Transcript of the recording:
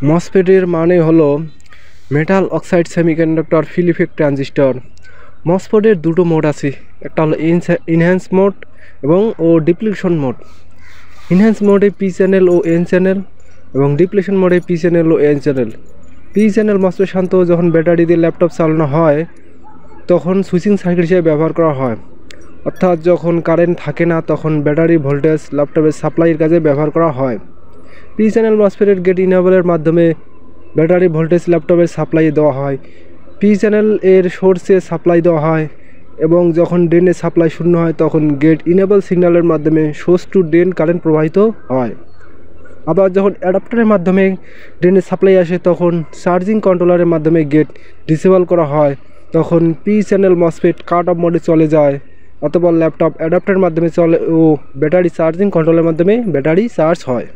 মসফেটের মানে হলো metal oxide semiconductor field effect transistor. মসফেটের দুটো মোড আছে, একটা হলো ইনহ্যান্স মোড এবং ডিপ্লিশন মোড। ইনহ্যান্স মোডে পি চ্যানেল ও এন চ্যানেল এবং ডিপ্লিশন মোডে পি চ্যানেল ও N channel. P channel MOSFET শান্ত যখন ব্যাটারি দিয়ে ল্যাপটপ চালানো হয় তখন সুইচিং সার্কিট হিসেবে ব্যবহার করা হয়, অর্থাৎ যখন কারেন্ট থাকে না তখন ব্যাটারি ভোল্টেজ ল্যাপটপের সাপ্লাইয়ের কাজে ব্যবহার করা হয়। পি চ্যানেল মসফেটের গেট ইনেবলের মাধ্যমে ব্যাটারি ভোল্টেজ ল্যাপটপের সাপ্লাই দেওয়া হয়। পি চ্যানেল এর সোর্সে সাপ্লাই দেওয়া হয় এবং যখন ড্রেনে সাপ্লাই শূন্য হয় তখন গেট ইনেবল সিগন্যালের মাধ্যমে সোর্স টু ড্রেন কারেন্ট প্রবাহিত হয়। আবার যখন অ্যাডাপ্টারের মাধ্যমে ড্রেনে সাপ্লাই আসে তখন চার্জিং কন্ট্রোলারের মাধ্যমে গেট ডিসেবল করা হয়, তখন P channel MOSFET cut off মোডে চলে যায়। অতঃপর ল্যাপটপ অ্যাডাপ্টারের মাধ্যমে চলে ও ব্যাটারি চার্জিং কন্ট্রোলের মাধ্যমে ব্যাটারি চার্জ হয়।